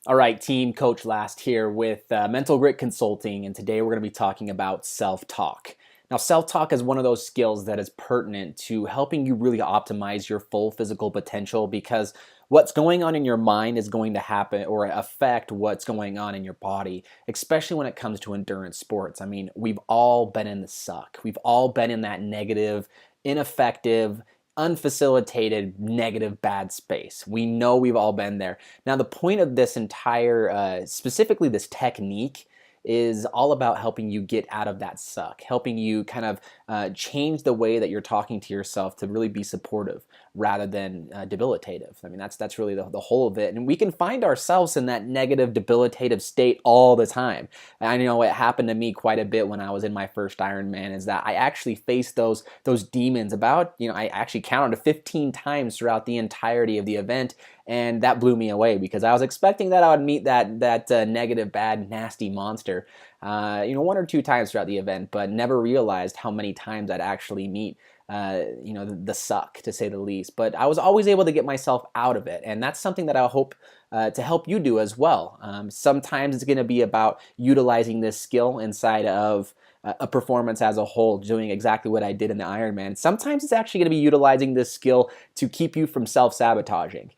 All right, team, Coach Last here with Mental Grit Consulting, and today we're going to be talking about self-talk. Now, self-talk is one of those skills that is pertinent to helping you really optimize your full physical potential, because what's going on in your mind is going to happen or affect what's going on in your body, especially when it comes to endurance sports. I mean, we've all been in the suck. We've all been in that negative, ineffective, unfacilitated, negative, bad space. We know we've all been there. Now, the point of this entire, specifically this technique, is all about helping you get out of that suck, helping you kind of change the way that you're talking to yourself to really be supportive rather than debilitative. I mean, that's really the whole of it. And we can find ourselves in that negative, debilitative state all the time. I know it happened to me quite a bit when I was in my first Ironman, is that I actually faced those demons about, I actually counted 15 times throughout the entirety of the event. And that blew me away because I was expecting that I would meet that negative, bad, nasty monster, one or two times throughout the event, but never realized how many times I'd actually meet, the suck, to say the least. But I was always able to get myself out of it, and that's something that I hope to help you do as well. Sometimes it's going to be about utilizing this skill inside of a performance as a whole, doing exactly what I did in the Ironman. Sometimes it's actually going to be utilizing this skill to keep you from self-sabotaging.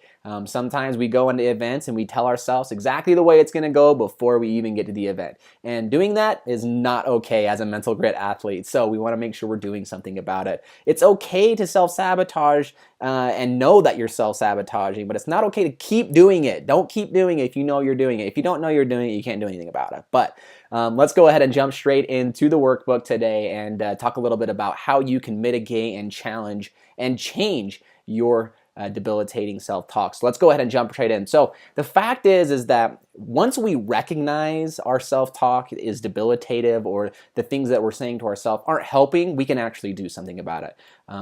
Sometimes we go into events and we tell ourselves exactly the way it's going to go before we even get to the event. And doing that is not okay as a mental grit athlete. So we want to make sure we're doing something about it. It's okay to self-sabotage and know that you're self-sabotaging, but it's not okay to keep doing it. Don't keep doing it if you know you're doing it. If you don't know you're doing it, you can't do anything about it. But let's go ahead and jump straight into the workbook today and talk a little bit about how you can mitigate and challenge and change your debilitating self-talk. So let's go ahead and jump straight in. So the fact is that once we recognize our self-talk is debilitative, or the things that we're saying to ourselves aren't helping, we can actually do something about it,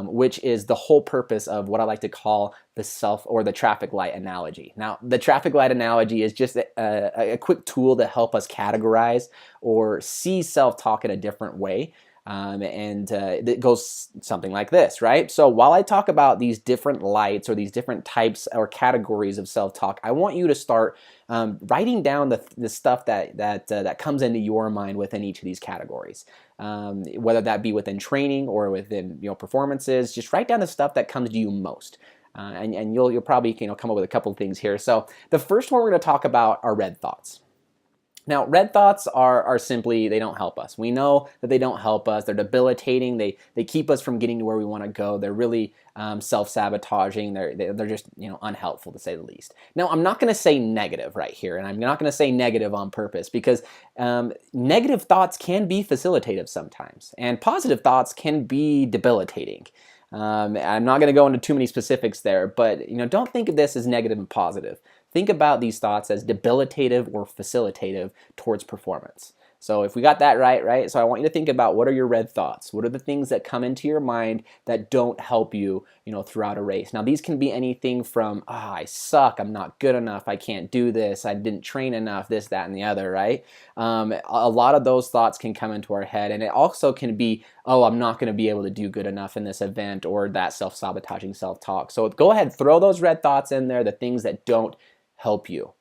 which is the whole purpose of what I like to call the self or the traffic light analogy. Now, the traffic light analogy is just a quick tool to help us categorize or see self-talk in a different way. It goes something like this, right? So while I talk about these different lights or these different types or categories of self-talk, I want you to start writing down the stuff that comes into your mind within each of these categories, whether that be within training or within performances. Just write down the stuff that comes to you most. And you'll probably come up with a couple of things here. So the first one we're going to talk about are red thoughts. Now, red thoughts are simply, they don't help us. We know that they don't help us. They're debilitating. They keep us from getting to where we want to go. They're really self-sabotaging. They're just unhelpful, to say the least. Now, I'm not going to say negative right here, and I'm not going to say negative on purpose, because negative thoughts can be facilitative sometimes, and positive thoughts can be debilitating. I'm not going to go into too many specifics there, but don't think of this as negative and positive. Think about these thoughts as debilitative or facilitative towards performance. So if we got that right? So I want you to think about, what are your red thoughts? What are the things that come into your mind that don't help you, throughout a race? Now, these can be anything from, I suck, I'm not good enough, I can't do this, I didn't train enough, this, that, and the other, right? A lot of those thoughts can come into our head, and it also can be, I'm not going to be able to do good enough in this event, or that self-sabotaging self-talk. So go ahead, throw those red thoughts in there, the things that don't help you.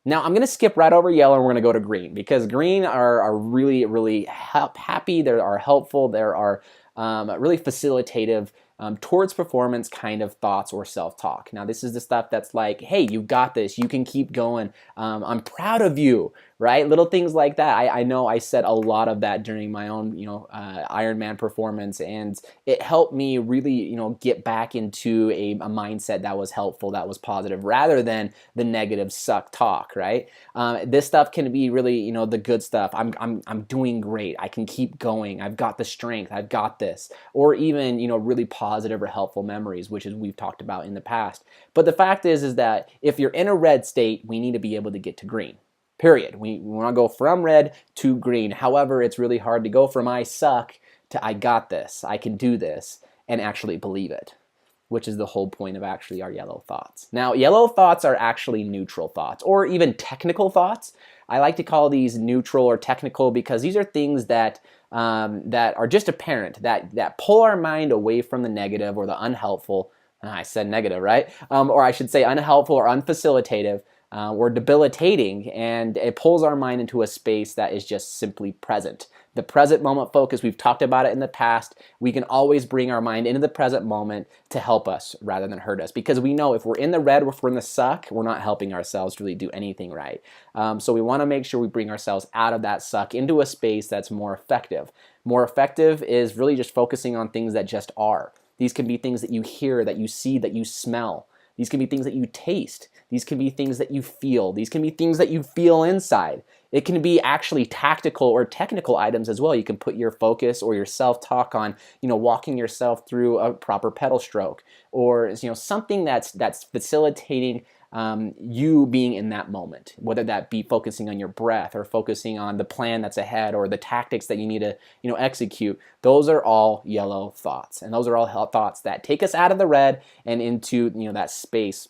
Now, I'm going to skip right over yellow, and we're going to go to green, because green are really, really happy. They are helpful. They are really facilitative towards performance kind of thoughts or self-talk. Now, this is the stuff that's like, hey, you got this. You can keep going. I'm proud of you, right? Little things like that. I know I said a lot of that during my own, Ironman performance, and it helped me really, get back into a mindset that was helpful, that was positive, rather than the negative suck talk, right? This stuff can be really, the good stuff. I'm doing great. I can keep going. I've got the strength. I've got this. Or even, really positive or helpful memories, which is we've talked about in the past. But the fact is that if you're in a red state, we need to be able to get to green. Period. We want to go from red to green. However, it's really hard to go from I suck to I got this, I can do this, and actually believe it, which is the whole point of actually our yellow thoughts. Now, yellow thoughts are actually neutral thoughts, or even technical thoughts. I like to call these neutral or technical because these are things that are just apparent, that pull our mind away from the negative or the unhelpful. I said negative, right? Or I should say unhelpful or unfacilitative, or debilitating, and it pulls our mind into a space that is just simply present. The present moment focus, we've talked about it in the past. We can always bring our mind into the present moment to help us rather than hurt us, because we know if we're in the red, if we're in the suck, we're not helping ourselves really do anything right. So we want to make sure we bring ourselves out of that suck into a space that's more effective. More effective is really just focusing on things that just are. These can be things that you hear, that you see, that you smell. These can be things that you taste. These can be things that you feel. These can be things that you feel inside. It can be actually tactical or technical items as well. You can put your focus or your self-talk on, walking yourself through a proper pedal stroke, or something that's facilitating you being in that moment, whether that be focusing on your breath or focusing on the plan that's ahead or the tactics that you need to execute. Those are all yellow thoughts, and those are all thoughts that take us out of the red and into that space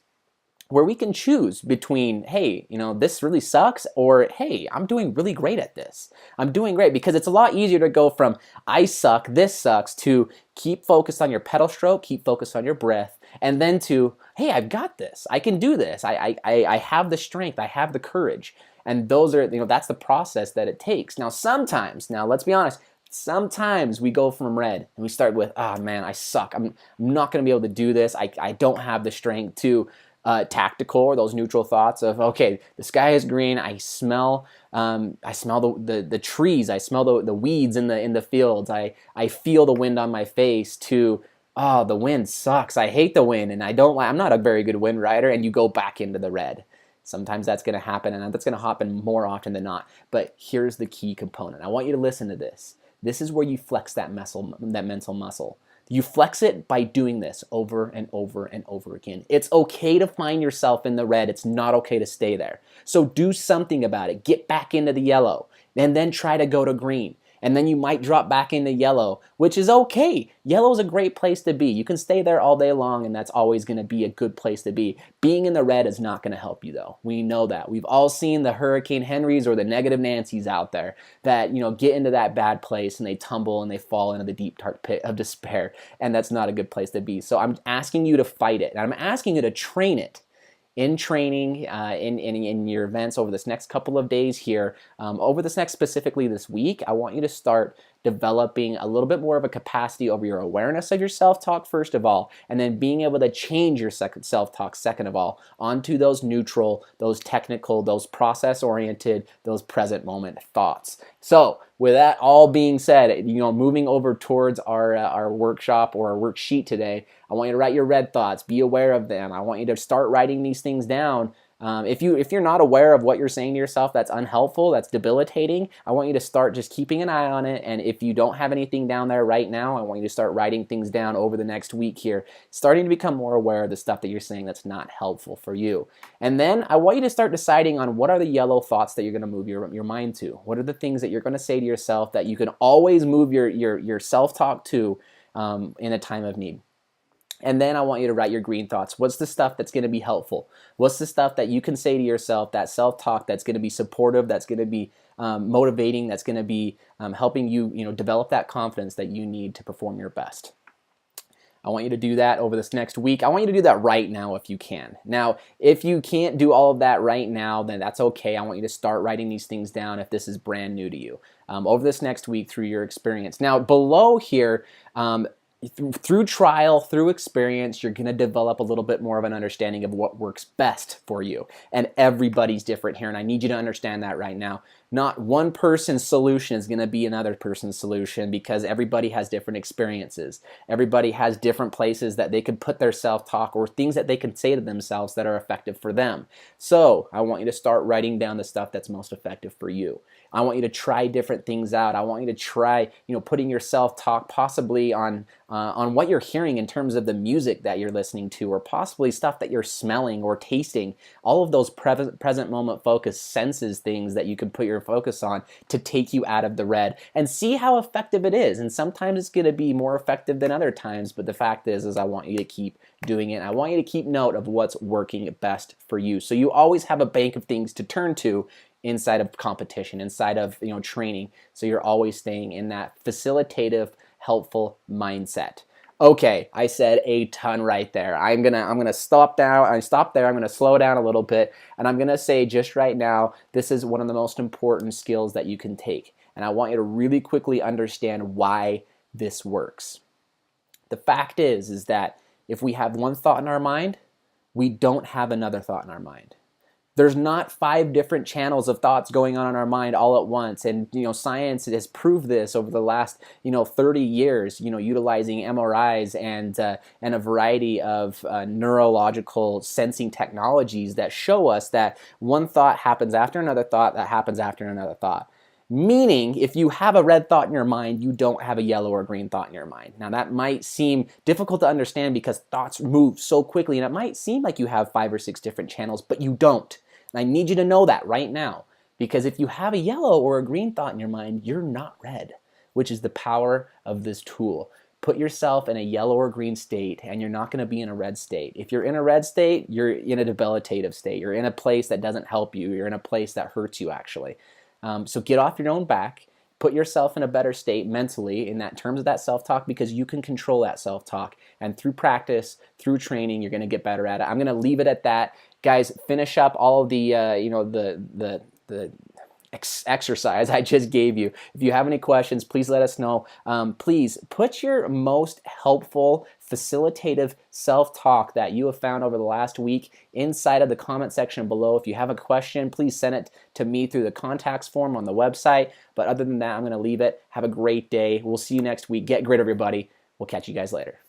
where we can choose between, hey, this really sucks, or hey, I'm doing really great at this. I'm doing great, because it's a lot easier to go from I suck, this sucks, to keep focused on your pedal stroke, keep focused on your breath, and then to, hey, I've got this. I can do this. I have the strength. I have the courage. And those are, that's the process that it takes. Now, let's be honest, sometimes we go from red and we start with, oh man, I suck. I'm not going to be able to do this. I don't have the strength to tactical, or those neutral thoughts of, okay, the sky is green. I smell the trees. I smell the weeds in the fields. I feel the wind on my face. To, oh, the wind sucks. I hate the wind, and I'm not a very good wind rider. And you go back into the red. Sometimes that's going to happen, and that's going to happen more often than not. But here's the key component. I want you to listen to this. This is where you flex that mental muscle. You flex it by doing this over and over and over again. It's okay to find yourself in the red. It's not okay to stay there. So do something about it. Get back into the yellow, and then try to go to green. And then you might drop back into yellow, which is okay. Yellow is a great place to be. You can stay there all day long, and that's always going to be a good place to be. Being in the red is not going to help you, though. We know that. We've all seen the Hurricane Henrys or the Negative Nancys out there that get into that bad place, and they tumble and they fall into the deep dark pit of despair, and that's not a good place to be. So I'm asking you to fight it, and I'm asking you to train it. In training, in your events over this next couple of days here, specifically this week, I want you to start developing a little bit more of a capacity over your awareness of your self-talk, first of all, and then being able to change your self-talk, second of all, onto those neutral, those technical, those process-oriented, those present moment thoughts. So with that all being said, moving over towards our workshop or our worksheet today, I want you to write your red thoughts. Be aware of them. I want you to start writing these things down. If you're not aware of what you're saying to yourself that's unhelpful, that's debilitating, I want you to start just keeping an eye on it. And if you don't have anything down there right now, I want you to start writing things down over the next week here, starting to become more aware of the stuff that you're saying that's not helpful for you. And then I want you to start deciding on what are the yellow thoughts that you're going to move your mind to. What are the things that you're going to say to yourself that you can always move your self-talk to in a time of need. And then I want you to write your green thoughts. What's the stuff that's going to be helpful? What's the stuff that you can say to yourself, that self-talk that's going to be supportive, that's going to be motivating, that's going to be helping you, develop that confidence that you need to perform your best. I want you to do that over this next week. I want you to do that right now if you can. Now, if you can't do all of that right now, then that's okay. I want you to start writing these things down if this is brand new to you over this next week through your experience. Now, below here, through trial, through experience, you're going to develop a little bit more of an understanding of what works best for you. And everybody's different here, and I need you to understand that right now. Not one person's solution is going to be another person's solution, because everybody has different experiences. Everybody has different places that they could put their self-talk or things that they can say to themselves that are effective for them. So I want you to start writing down the stuff that's most effective for you. I want you to try different things out. I want you to try, putting your self-talk possibly on what you're hearing in terms of the music that you're listening to, or possibly stuff that you're smelling or tasting. All of those present moment focus senses things that you can put your focus on to take you out of the red, and see how effective it is. And sometimes it's going to be more effective than other times, but the fact is I want you to keep doing it. I want you to keep note of what's working best for you, so you always have a bank of things to turn to inside of competition, inside of training, so you're always staying in that facilitative, helpful mindset. Okay, I said a ton right there. I'm gonna stop down. I stop there. I'm gonna slow down a little bit, and I'm gonna say just right now, this is one of the most important skills that you can take, and I want you to really quickly understand why this works. The fact is that if we have one thought in our mind, we don't have another thought in our mind. There's not 5 different channels of thoughts going on in our mind all at once, and science has proved this over the last 30 years, utilizing MRIs and a variety of neurological sensing technologies that show us that one thought happens after another thought that happens after another thought. Meaning, if you have a red thought in your mind, you don't have a yellow or green thought in your mind. Now, that might seem difficult to understand because thoughts move so quickly, and it might seem like you have 5 or 6 different channels, but you don't. And I need you to know that right now, because if you have a yellow or a green thought in your mind, you're not red, which is the power of this tool. Put yourself in a yellow or green state, and you're not going to be in a red state. If you're in a red state, you're in a debilitative state. You're in a place that doesn't help you. You're in a place that hurts you, actually. So get off your own back, put yourself in a better state mentally in that terms of that self-talk, because you can control that self-talk. And through practice, through training, you're going to get better at it. I'm going to leave it at that. Guys, finish up all of the, the exercise I just gave you. If you have any questions, please let us know. Please put your most helpful facilitative self-talk that you have found over the last week inside of the comment section below. If you have a question, please send it to me through the contacts form on the website. But other than that, I'm going to leave it. Have a great day. We'll see you next week. Get grit, everybody. We'll catch you guys later.